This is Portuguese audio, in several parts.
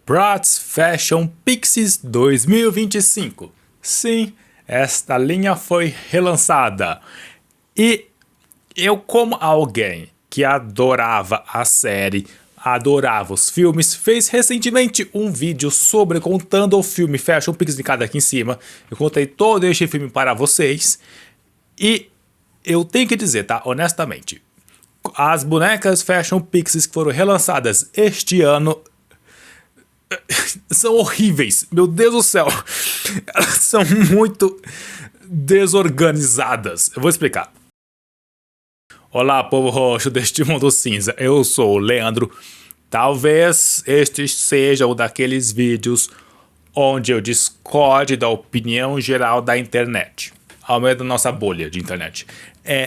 Bratz Fashion Pixies 2025. Sim, esta linha foi relançada. E eu, como alguém que adorava a série, adorava os filmes, fez recentemente um vídeo sobre contando o filme Fashion Pixies de aqui em cima. Eu contei todo este filme para vocês. E eu tenho que dizer, tá? Honestamente, as bonecas Fashion Pixies que foram relançadas este ano são horríveis. Meu Deus do céu. Elas são muito desorganizadas. Eu vou explicar. Olá, povo roxo deste mundo cinza. Eu sou o Leandro. Talvez este seja um daqueles vídeos onde eu discorde da opinião geral da internet, ao meio da nossa bolha de internet.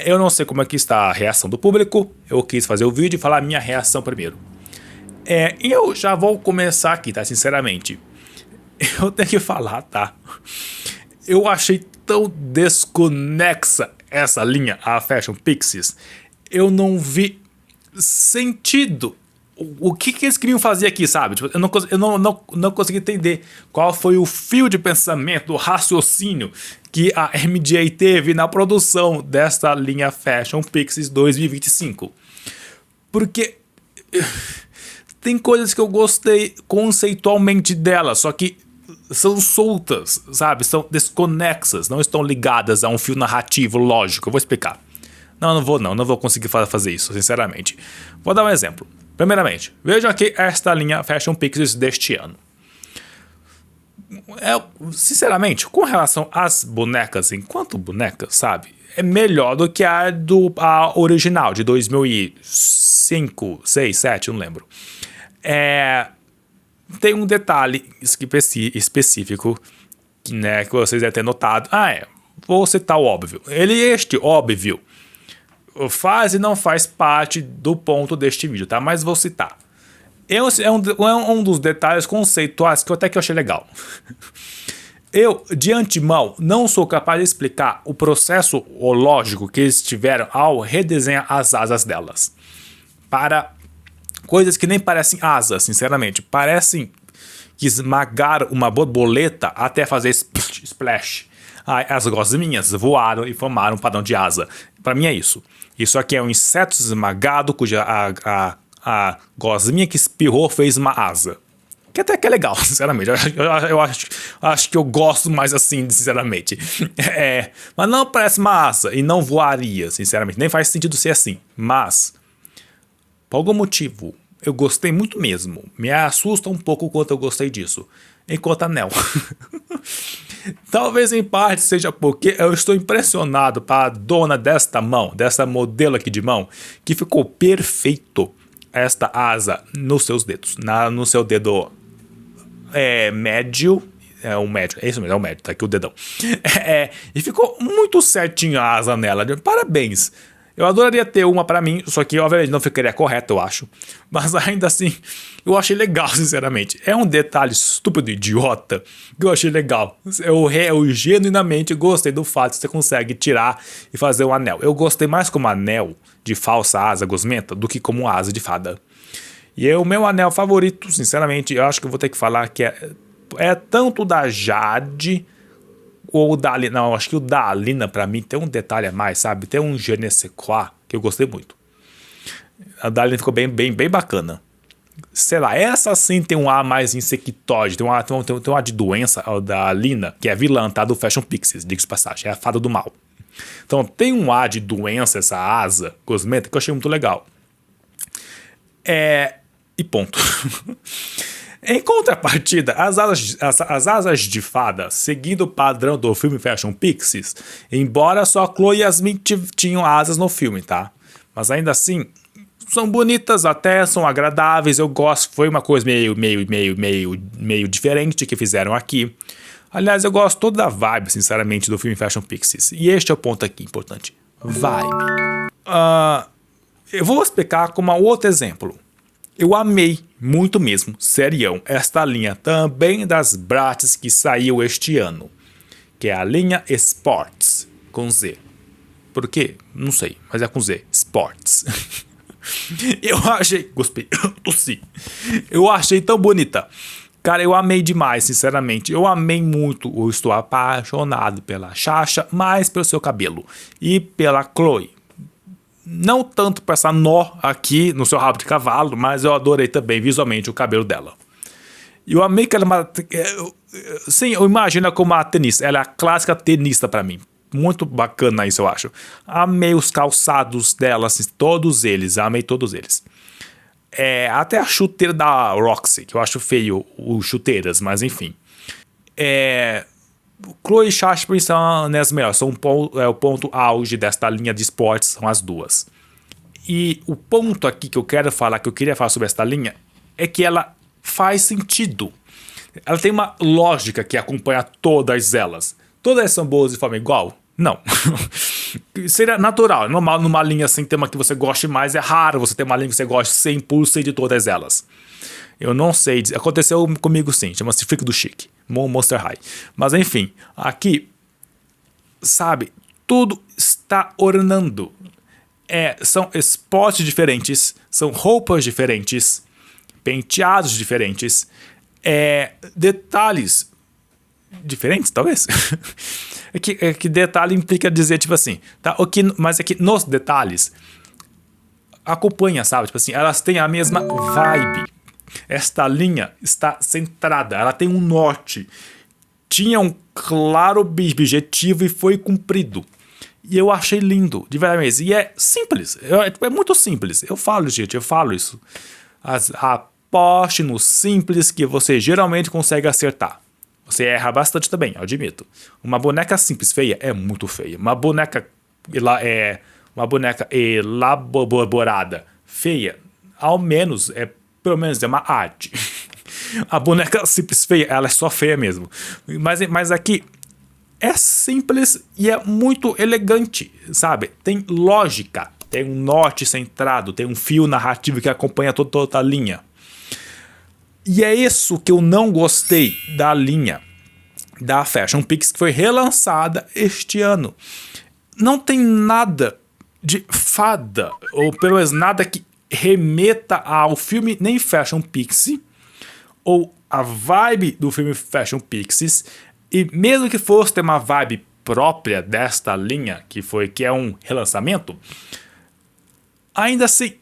Eu não sei como é que está a reação do público. Eu quis fazer o vídeo e falar a minha reação primeiro. E eu já vou começar aqui, tá? Sinceramente. Eu tenho que falar, tá? Eu achei tão desconexa essa linha, a Fashion Pixies. Eu não vi sentido. O que eles queriam fazer aqui, sabe? Tipo, eu não consegui entender qual foi o fio de pensamento, o raciocínio que a MJ teve na produção desta linha Fashion Pixies 2025. Porque tem coisas que eu gostei conceitualmente dela, só que são soltas, sabe? São desconexas, não estão ligadas a um fio narrativo lógico. Eu vou explicar. Não vou conseguir fazer isso, sinceramente. Vou dar um exemplo. Primeiramente, vejam aqui esta linha Fashion Pixies deste ano. Sinceramente, com relação às bonecas, enquanto bonecas, sabe? É melhor do que a original, de 2005, 2006, 2007, não lembro. Tem um detalhe específico, né, que vocês devem ter notado. Vou citar o óbvio. Este óbvio faz e não faz parte do ponto deste vídeo, tá? Mas vou citar. É um dos detalhes conceituais que eu achei legal. Eu, de antemão, não sou capaz de explicar o processo lógico que eles tiveram ao redesenhar as asas delas. Para coisas que nem parecem asas, sinceramente. Parecem que esmagaram uma borboleta até fazer splash. As gosminhas voaram e formaram um padrão de asa. Para mim é isso. Isso aqui é um inseto esmagado cuja a gosminha que espirrou fez uma asa. Que até que é legal, sinceramente. Eu acho que eu gosto mais assim, sinceramente. Mas não parece uma asa e não voaria, sinceramente. Nem faz sentido ser assim. Mas, por algum motivo, eu gostei muito mesmo. Me assusta um pouco o quanto eu gostei disso. Enquanto anel. Talvez em parte seja porque eu estou impressionado para a dona desta mão, dessa modelo aqui de mão, que ficou perfeito esta asa nos seus dedos, no seu dedo médio. É isso mesmo, é o médio, tá aqui o dedão. E ficou muito certinho a asa nela. Parabéns. Eu adoraria ter uma pra mim, só que obviamente não ficaria correto, eu acho. Mas ainda assim, eu achei legal, sinceramente. É um detalhe estúpido, idiota, que eu achei legal. Eu genuinamente gostei do fato que você consegue tirar e fazer um anel. Eu gostei mais como anel de falsa asa gosmenta do que como asa de fada. E o meu anel favorito, sinceramente, eu acho que eu vou ter que falar que é tanto da Jade ou o da Alina. Não, acho que o da Alina pra mim tem um detalhe a mais, sabe? Tem um je ne sais quoi que eu gostei muito. A da Alina ficou bem bacana. Sei lá, essa sim tem um ar mais insectóide. Tem um ar de doença, a da Alina, que é a vilã, tá? Do Fashion Pixies, diga-se de passagem. É a fada do mal. Então tem um ar de doença, essa asa gosmenta, que eu achei muito legal. E ponto. Em contrapartida, as asas de fada, seguindo o padrão do filme Fashion Pixies, embora só Chloe e Yasmin tinham asas no filme, tá? Mas ainda assim, são bonitas até, são agradáveis, eu gosto. Foi uma coisa meio diferente que fizeram aqui. Aliás, eu gosto toda da vibe, sinceramente, do filme Fashion Pixies. E este é o ponto aqui importante. Vibe. Eu vou explicar com um outro exemplo. Eu amei, muito mesmo, serião, esta linha também das Bratz que saiu este ano. Que é a linha Sports, com Z. Por quê? Não sei, mas é com Z. Sports. Eu achei... Tossi. Eu achei tão bonita. Cara, eu amei demais, sinceramente. Eu amei muito. Eu estou apaixonado pela Sasha, mais pelo seu cabelo. E pela Chloe. Não tanto por essa nó aqui no seu rabo de cavalo, mas eu adorei também visualmente o cabelo dela. E eu amei que ela é uma... Sim, eu imagino ela como uma tenista. Ela é a clássica tenista pra mim. Muito bacana isso, eu acho. Amei os calçados dela, assim, todos eles. Amei todos eles. Até a chuteira da Roxy, que eu acho feio, os chuteiras, mas enfim. Chloe e Sasha são as melhores. São o ponto auge desta linha de esportes, são as duas. E o ponto aqui que eu queria falar sobre esta linha, é que ela faz sentido. Ela tem uma lógica que acompanha todas elas. Todas são boas de forma igual? Não. Seria natural, normal numa linha sem tema que você goste mais. É raro você ter uma linha que você goste 100% de todas elas. Eu não sei, aconteceu comigo sim, chama-se Freak do Chic, Monster High. Mas enfim, aqui, sabe, tudo está ornando. São spots diferentes, são roupas diferentes, penteados diferentes, detalhes diferentes, talvez. que detalhe implica dizer, tipo assim, tá? Mas é que nos detalhes acompanha, sabe? Tipo assim, elas têm a mesma vibe. Esta linha está centrada, ela tem um norte. Tinha um claro objetivo e foi cumprido. E eu achei lindo, de verdade mesmo. E é simples, é muito simples. Eu falo isso. Aposte no simples que você geralmente consegue acertar. Você erra bastante também, eu admito. Uma boneca simples feia é muito feia. Uma boneca elaborada feia, ao menos pelo menos é uma arte. A boneca simples feia, ela é só feia mesmo. Mas aqui é simples e é muito elegante, sabe? Tem lógica, tem um norte centrado, tem um fio narrativo que acompanha toda a linha. E é isso que eu não gostei da linha da Fashion Pix, que foi relançada este ano. Não tem nada de fada, ou pelo menos nada que remeta ao filme nem Fashion Pixie, ou a vibe do filme Fashion Pixies. E mesmo que fosse ter uma vibe própria desta linha, que é um relançamento, ainda assim,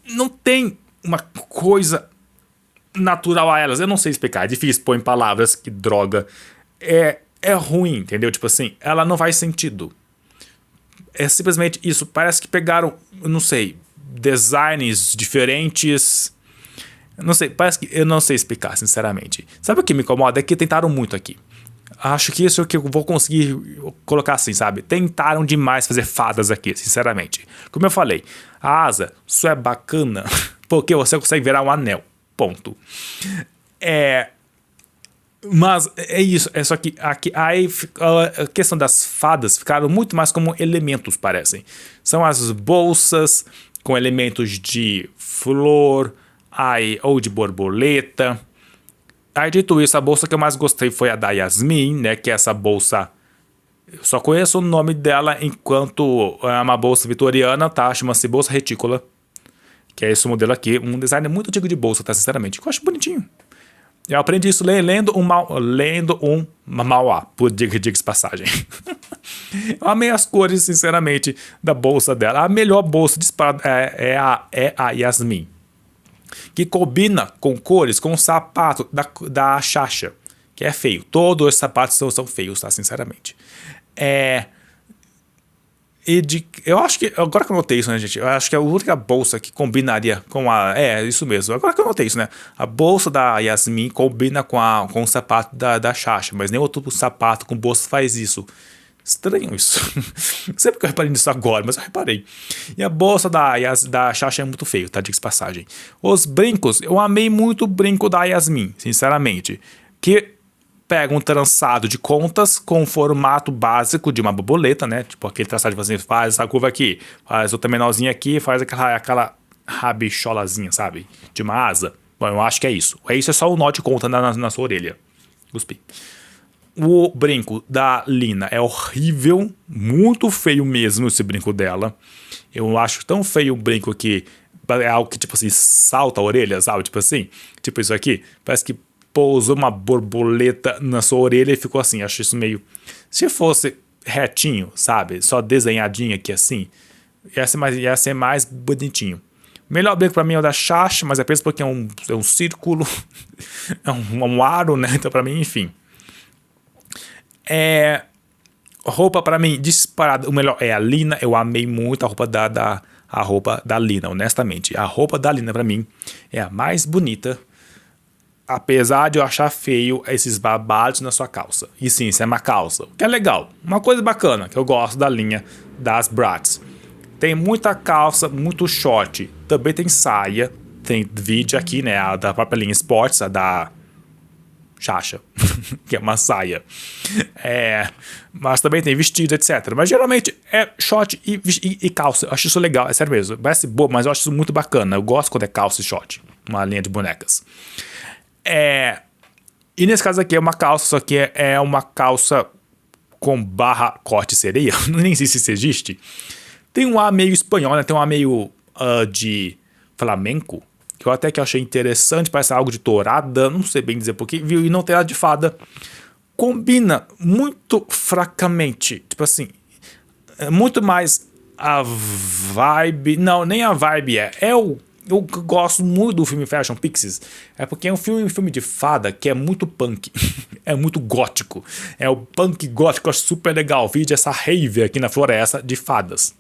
não tem uma coisa natural a elas. Eu não sei explicar, é difícil pôr em palavras, que droga. É ruim, entendeu? Tipo assim, ela não faz sentido. É simplesmente isso. Parece que pegaram, eu não sei, designs diferentes. Não sei, parece que eu não sei explicar, sinceramente. Sabe o que me incomoda? É que tentaram muito aqui. Acho que isso é o que eu vou conseguir colocar assim, sabe? Tentaram demais fazer fadas aqui, sinceramente. Como eu falei, a asa só é bacana porque você consegue virar um anel. Ponto. Mas é isso. É só que aqui, aí a questão das fadas ficaram muito mais como elementos, parecem. São as bolsas com elementos de flor ou de borboleta. Aí, dito isso, a bolsa que eu mais gostei foi a da Yasmin, né? Que é essa bolsa... Eu só conheço o nome dela enquanto é uma bolsa vitoriana, tá? Chama-se bolsa retícula. Que é esse modelo aqui. Um design muito antigo de bolsa, tá? Sinceramente. Eu acho bonitinho. Eu aprendi isso lendo um Mauá, por diga-se passagem. Eu amei as cores, sinceramente, da bolsa dela. A melhor bolsa disparada é a Yasmin, que combina com cores, com o sapato da Sasha, que é feio. Todos os sapatos são feios, tá? Sinceramente. Eu acho que, agora que eu notei isso, né, gente? Eu acho que a única bolsa que combinaria com a... isso mesmo. Agora que eu notei isso, né? A bolsa da Yasmin combina com o sapato da Sasha, mas nem outro sapato com bolsa faz isso. Estranho isso. Não sei porque eu reparei nisso agora, mas eu reparei. E a bolsa da Sasha é muito feio, tá? Diga-se passagem. Os brincos, eu amei muito o brinco da Yasmin, sinceramente. Que pega um trançado de contas com o formato básico de uma borboleta, né? Tipo aquele traçado de você faz essa curva aqui, faz outra menorzinha aqui, faz aquela rabicholazinha, sabe? De uma asa. Bom, eu acho que é isso. Isso é só o nó de conta na sua orelha. Cuspi. O brinco da Lina é horrível, muito feio mesmo esse brinco dela. Eu acho tão feio o brinco que é algo que, tipo assim, salta a orelha, sabe? Tipo assim, tipo isso aqui. Parece que pousou uma borboleta na sua orelha e ficou assim. Acho isso meio... Se fosse retinho, sabe? Só desenhadinho aqui assim, ia ser mais bonitinho. O melhor brinco pra mim é o da Xaxa, mas é apenas porque é um círculo, é um aro, né? Então pra mim, enfim. Roupa pra mim, disparada, o melhor é a Lina. Eu amei muito a roupa a roupa da Lina, honestamente. A roupa da Lina pra mim é a mais bonita. Apesar de eu achar feio esses babados na sua calça. E sim, isso é uma calça, o que é legal. Uma coisa bacana que eu gosto da linha das Bratz. Tem muita calça, muito short. Também tem saia. Tem vídeo aqui, né? A da própria linha Sports, a da Xaxa, que é uma saia. Mas também tem vestido, etc. Mas geralmente é short e calça. Eu acho isso legal, é sério mesmo. Parece bobo, mas eu acho isso muito bacana. Eu gosto quando é calça e short. Uma linha de bonecas. E nesse caso aqui é uma calça, só que é uma calça com barra corte sereia. Nem sei se isso existe. Tem um ar meio espanhol, né? Tem um ar meio de flamenco, que eu até que achei interessante, parece algo de tourada, não sei bem dizer porquê, viu? E não tem nada de fada. Combina muito fracamente, tipo assim, é muito mais a vibe, não, nem a vibe eu gosto muito do filme Fashion Pixies, é porque é um filme de fada que é muito punk, é muito gótico, é o punk gótico, eu acho super legal, o vídeo essa rave aqui na floresta de fadas.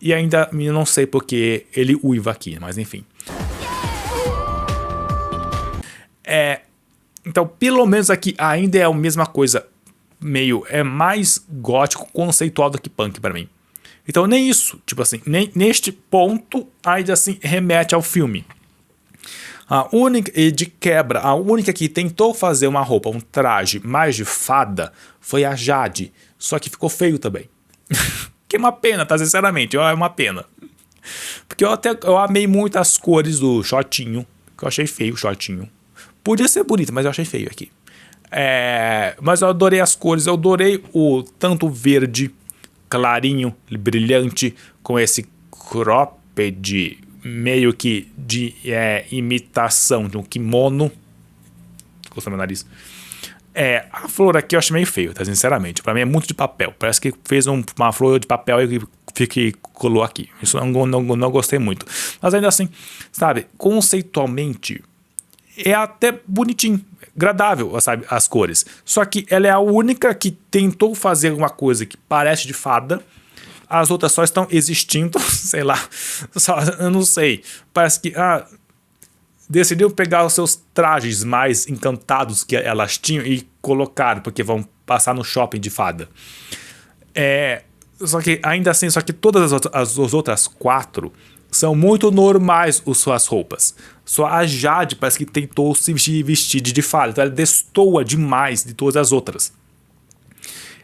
E ainda eu não sei porque ele uiva aqui, mas enfim. Então, pelo menos aqui ainda é a mesma coisa, é mais gótico, conceitual do que punk pra mim. Então nem isso, tipo assim, nem neste ponto ainda assim remete ao filme. A única que tentou fazer uma roupa, um traje mais de fada foi a Jade, só que ficou feio também. Que é uma pena, tá? Sinceramente, é uma pena. Porque eu amei muito as cores do shortinho, que eu achei feio o shortinho. Podia ser bonito, mas eu achei feio aqui. Mas eu adorei as cores, eu adorei tanto verde clarinho, brilhante, com esse cropped meio que de imitação de um kimono. Gostei do meu nariz. A flor aqui eu achei meio feio, tá? Sinceramente. Pra mim é muito de papel. Parece que fez uma flor de papel e colou aqui. Isso eu não gostei muito. Mas ainda assim, sabe, conceitualmente é até bonitinho, agradável, sabe, as cores. Só que ela é a única que tentou fazer uma coisa que parece de fada. As outras só estão existindo, sei lá, eu não sei. Parece que decidiram pegar os seus trajes mais encantados que elas tinham e colocaram, porque vão passar no shopping de fada. Só que ainda assim, todas as outras 4 são muito normais suas roupas. Só a Jade parece que tentou se vestir de fada. Então ela destoa demais de todas as outras.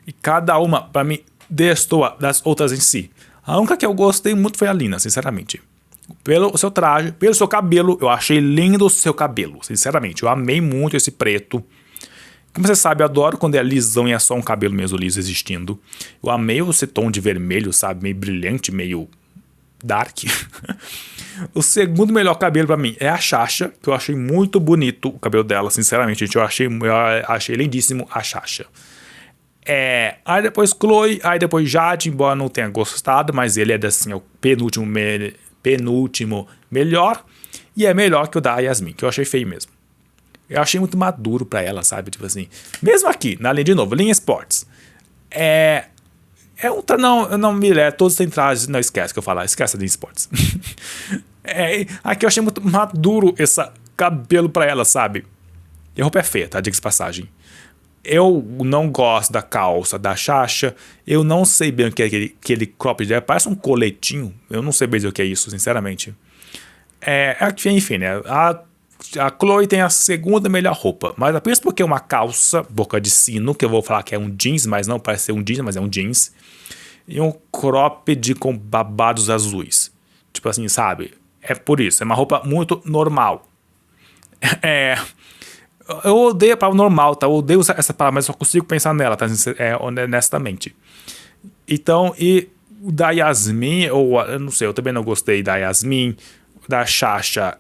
E cada uma, pra mim, destoa das outras em si. A única que eu gostei muito foi a Lina, sinceramente. Pelo seu traje, pelo seu cabelo, eu achei lindo o seu cabelo. Sinceramente, eu amei muito esse preto. Como você sabe, eu adoro quando é lisão e é só um cabelo mesmo liso existindo. Eu amei esse tom de vermelho, sabe? Meio brilhante, meio dark. O segundo melhor cabelo pra mim é a Xaxa, que eu achei muito bonito o cabelo dela, sinceramente, gente. Eu achei lindíssimo a Xaxa. Aí depois Chloe, aí depois Jade, embora não tenha gostado, mas ele é assim, o penúltimo melhor. E é melhor que o da Yasmin, que eu achei feio mesmo. Eu achei muito maduro pra ela, sabe? Tipo assim, mesmo aqui, na linha de novo, linha Sports. Não, Milé, todos têm trajes. Não, esquece que eu falar, esquece de esportes. Aqui eu achei muito maduro esse cabelo pra ela, sabe? E a roupa é feia, tá? Diga-se de passagem. Eu não gosto da calça da Xaxa. Eu não sei bem o que é aquele cropped dela. Parece um coletinho. Eu não sei bem o que é isso, sinceramente. Enfim, né? A Chloe tem a segunda melhor roupa. Mas apenas porque é uma calça, boca de sino, que eu vou falar que é um jeans, mas não parece ser um jeans, mas é um jeans. E um cropped com babados azuis. Tipo assim, sabe? É por isso. É uma roupa muito normal. Eu odeio a palavra normal, tá? Eu odeio usar essa palavra, mas só consigo pensar nela, tá? Honestamente. Então, e o da Yasmin, eu não sei, eu também não gostei da Yasmin. Da Xaxa,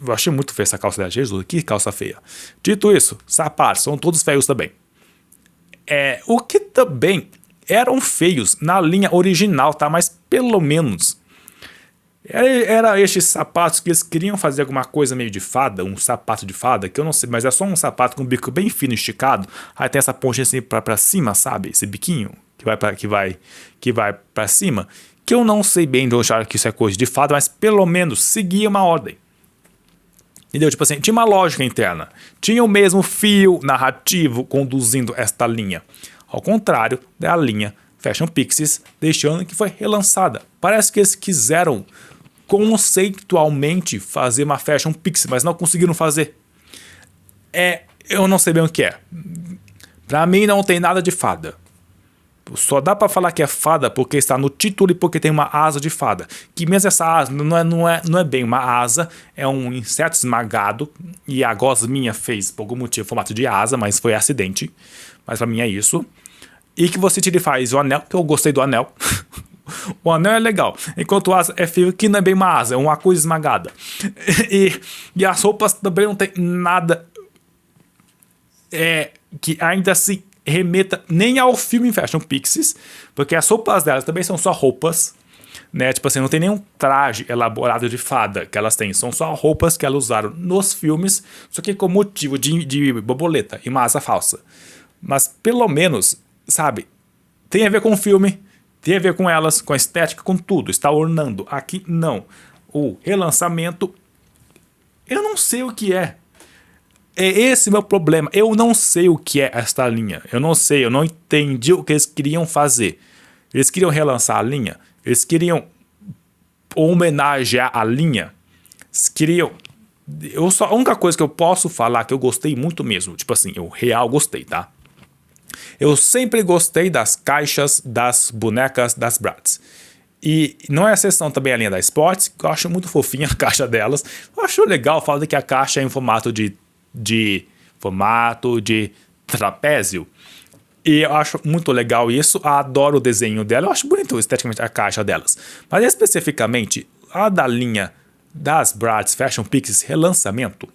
Eu achei muito feia essa calça dela. Jesus, que calça feia. Dito isso, sapatos são todos feios também. O que também eram feios na linha original, tá? Mas pelo menos era estes sapatos que eles queriam fazer alguma coisa meio de fada, um sapato de fada, que eu não sei, mas é só um sapato com um bico bem fino, esticado. Aí tem essa pontinha assim pra cima, sabe? Esse biquinho que vai pra cima. Que eu não sei bem de eu achar que isso é coisa de fada, mas pelo menos seguia uma ordem. Entendeu? Tipo assim, tinha uma lógica interna. Tinha o mesmo fio narrativo conduzindo esta linha. Ao contrário da linha Fashion Pixies, deixando que foi relançada. Parece que eles quiseram conceitualmente fazer uma Fashion Pixie, mas não conseguiram fazer. Eu não sei bem o que é. Pra mim não tem nada de fada. Só dá pra falar que é fada porque está no título e porque tem uma asa de fada. Que mesmo essa asa não é bem uma asa, é um inseto esmagado. E a gosminha fez, por algum motivo, formato de asa, mas foi acidente. Mas pra mim é isso. E que você tira e faz o anel, que eu gostei do anel. O anel é legal. Enquanto a asa é feio, que não é bem uma asa, é uma coisa esmagada. E as roupas também não tem nada que ainda assim remeta nem ao filme Fashion Pixies, porque as roupas delas também são só roupas, né? Tipo assim, não tem nenhum traje elaborado de fada que elas têm, são só roupas que elas usaram nos filmes, só que com motivo de borboleta e uma asa falsa. Mas pelo menos, sabe, tem a ver com o filme, tem a ver com elas, com a estética, com tudo, está ornando. Aqui não. O relançamento, eu não sei o que é. É esse meu problema. Eu não sei o que é esta linha. Eu não sei, eu não entendi o que eles queriam fazer. Eles queriam relançar a linha? Eles queriam homenagear a linha? Eles queriam... a única coisa que eu posso falar que eu gostei muito mesmo, tipo assim, eu real gostei, tá? Eu sempre gostei das caixas das bonecas das Bratz. E não é exceção também a linha da Sports, que eu acho muito fofinha a caixa delas. Eu acho legal falar que a caixa é em formato de trapézio. E eu acho muito legal isso. Eu adoro o desenho dela. Eu acho bonito esteticamente a caixa delas. Mas especificamente a da linha das Bratz Fashion Pixies relançamento.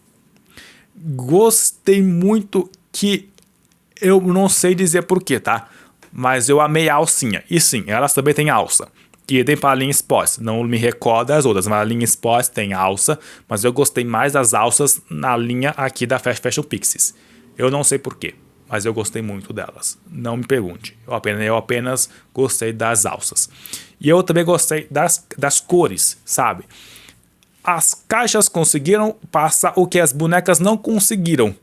Gostei muito, que eu não sei dizer porquê, tá? Mas eu amei a alcinha. E sim, elas também têm alça. E tem para a linha Sports. Não me recordo das outras, mas a linha Sports tem alça. Mas eu gostei mais das alças na linha aqui da Fashion Pixies. Eu não sei porquê, mas eu gostei muito delas. Não me pergunte. Eu apenas gostei das alças. E eu também gostei das cores, sabe? As caixas conseguiram passar o que as bonecas não conseguiram,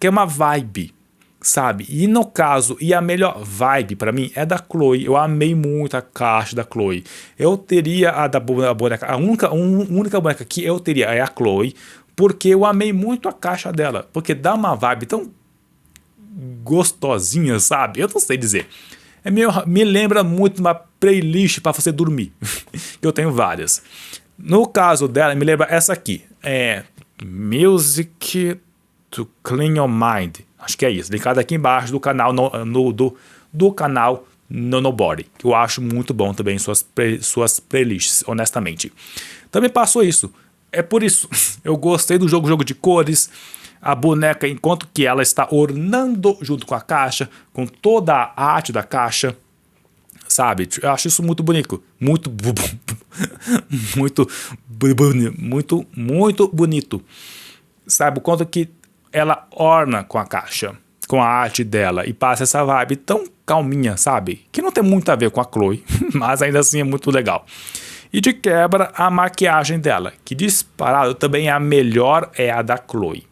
que é uma vibe, sabe? E no caso, e a melhor vibe pra mim é da Chloe. Eu amei muito a caixa da Chloe. Eu teria a da boneca, a única boneca que eu teria é a Chloe, porque eu amei muito a caixa dela, porque dá uma vibe tão gostosinha, sabe? Eu não sei dizer. Me lembra muito uma playlist para você dormir, que eu tenho várias. No caso dela, me lembra essa aqui, Music to Clean Your Mind. Acho que é isso, linkado aqui embaixo do canal do canal Nonobody, que eu acho muito bom também suas playlists, honestamente. Também passou isso. É por isso, eu gostei do jogo de cores, a boneca, enquanto que ela está ornando junto com a caixa, com toda a arte da caixa, sabe? Eu acho isso muito bonito, muito bonito, sabe? O quanto que ela orna com a caixa, com a arte dela, e passa essa vibe tão calminha, sabe? Que não tem muito a ver com a Chloe, mas ainda assim é muito legal. E de quebra, a maquiagem dela, que disparado também é a melhor, é a da Chloe.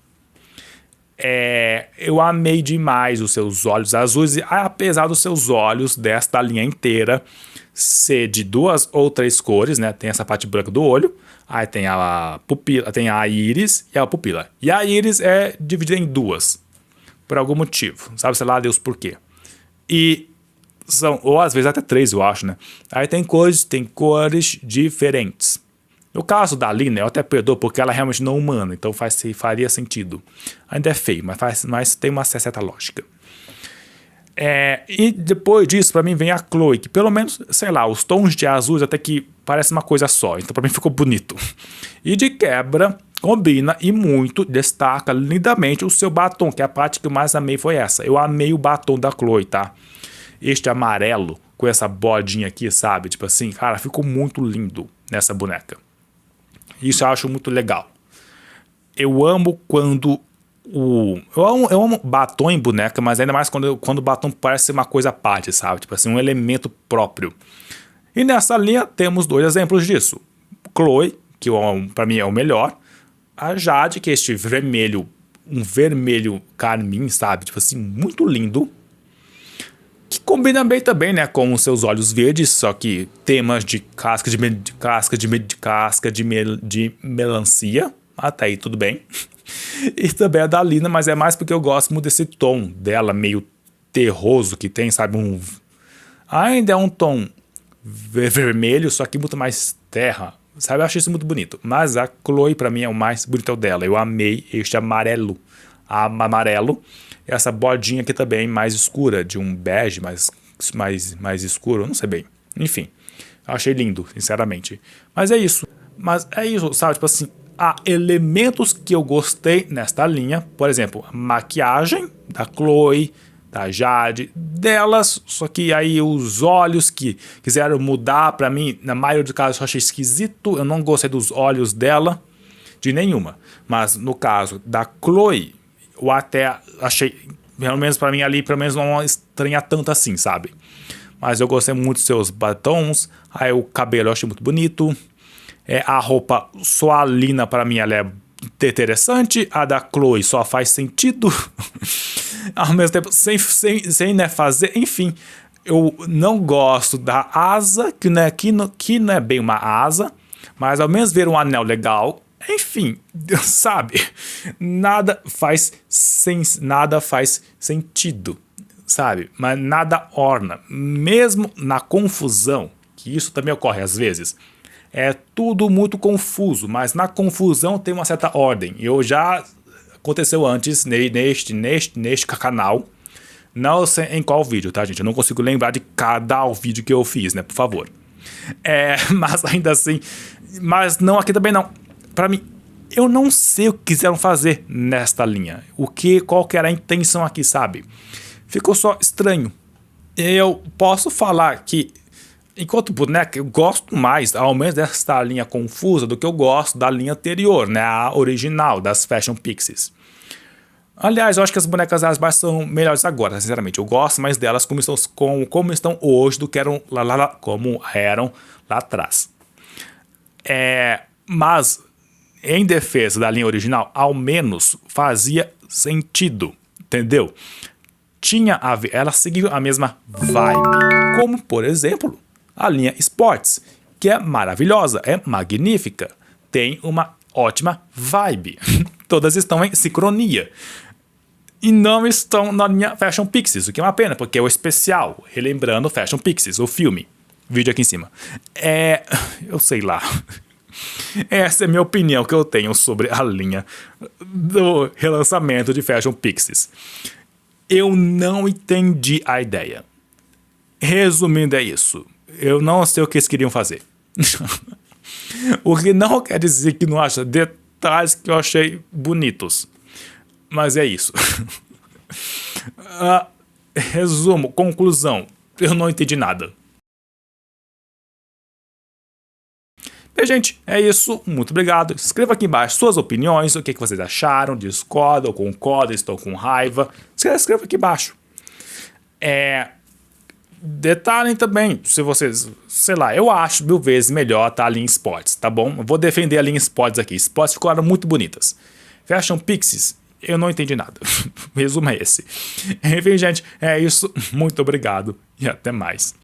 Eu amei demais os seus olhos azuis, e apesar dos seus olhos desta linha inteira ser de 2 ou 3 cores, né? Tem essa parte branca do olho, aí tem a pupila, tem a íris e a pupila. E a íris é dividida em 2, por algum motivo, sabe, sei lá Deus por quê. E são, ou às vezes até 3, eu acho, né? Aí tem cores diferentes. No caso da Lina, eu até perdoo porque ela é realmente não humana, então faria sentido. Ainda é feio, mas tem uma certa lógica. E depois disso, pra mim, vem a Chloe, que pelo menos, sei lá, os tons de azuis até que parece uma coisa só, então pra mim ficou bonito. E de quebra, combina e muito, destaca lindamente o seu batom, que a parte que eu mais amei foi essa. Eu amei o batom da Chloe, tá? Este amarelo com essa bodinha aqui, sabe? Tipo assim, cara, ficou muito lindo nessa boneca. Isso eu acho muito legal. Eu amo quando eu amo batom em boneca, mas ainda mais quando o batom parece ser uma coisa à parte, sabe? Tipo assim, um elemento próprio. E nessa linha temos 2 exemplos disso. Chloe, que pra mim é o melhor. A Jade, que é este vermelho, um vermelho carmim, sabe? Tipo assim, muito lindo. Que combina bem também, né, com os seus olhos verdes, só que temas de de melancia. Até aí tudo bem. E também a da Lina, mas é mais porque eu gosto muito desse tom dela, meio terroso que tem, sabe? Ainda é um tom vermelho, só que muito mais terra, sabe? Eu acho isso muito bonito. Mas a Chloe, pra mim, é o mais bonito dela. Eu amei este amarelo. Essa bodinha aqui também mais escura, de um bege mais escuro, eu não sei bem. Enfim, eu achei lindo, sinceramente. Mas é isso, sabe? Tipo assim, há elementos que eu gostei nesta linha. Por exemplo, a maquiagem da Chloe, da Jade, delas, só que aí os olhos que quiseram mudar pra mim, na maioria dos casos eu achei esquisito, eu não gostei dos olhos dela, de nenhuma. Mas no caso da Chloe, eu até achei, pelo menos pra mim ali, pelo menos não estranha tanto assim, sabe? Mas eu gostei muito dos seus batons, aí o cabelo eu achei muito bonito. A roupa, só a Lina pra mim ela é interessante, a da Chloe só faz sentido. Ao mesmo tempo, sem né, fazer, enfim. Eu não gosto da asa, que não é bem uma asa, mas ao menos ver um anel legal. Enfim, sabe? Nada faz sentido, sabe? Mas nada orna. Mesmo na confusão, que isso também ocorre às vezes, é tudo muito confuso, mas na confusão tem uma certa ordem. Aconteceu antes neste canal. Não sei em qual vídeo, tá, gente? Eu não consigo lembrar de cada vídeo que eu fiz, né? Por favor. Mas ainda assim... Mas não, aqui também não. Pra mim, eu não sei o que quiseram fazer nesta linha. Qual que era a intenção aqui, sabe? Ficou só estranho. Eu posso falar que, enquanto boneca, eu gosto mais, ao menos desta linha confusa, do que eu gosto da linha anterior, né? A original, das Fashion Pixies. Aliás, eu acho que as bonecas Asbar são melhores agora, sinceramente. Eu gosto mais delas como estão hoje do que como eram lá atrás. Mas, em defesa da linha original, ao menos fazia sentido, entendeu? Ela seguiu a mesma vibe, como, por exemplo, a linha Sports, que é maravilhosa, é magnífica, tem uma ótima vibe. Todas estão em sincronia. E não estão na linha Fashion Pixies, o que é uma pena, porque é o especial, relembrando Fashion Pixies, o filme. Vídeo aqui em cima. Eu sei lá. Essa é a minha opinião que eu tenho sobre a linha do relançamento de Fashion Pixies. Eu não entendi a ideia. Resumindo, é isso. Eu não sei o que eles queriam fazer. O que não quer dizer que não acha detalhes que eu achei bonitos. Mas é isso. Resumo, conclusão. Eu não entendi nada. Bem, gente, é isso. Muito obrigado. Escreva aqui embaixo suas opiniões, o que vocês acharam, discordam, concordam, estão com raiva. Escreva aqui embaixo. Detalhem também, se vocês, sei lá, eu acho 1000 vezes melhor tá a linha Sports, tá bom? Eu vou defender a linha Sports aqui. Sports ficaram muito bonitas. Fashion Pixies, eu não entendi nada. O resumo é esse. Enfim, gente, é isso. Muito obrigado e até mais.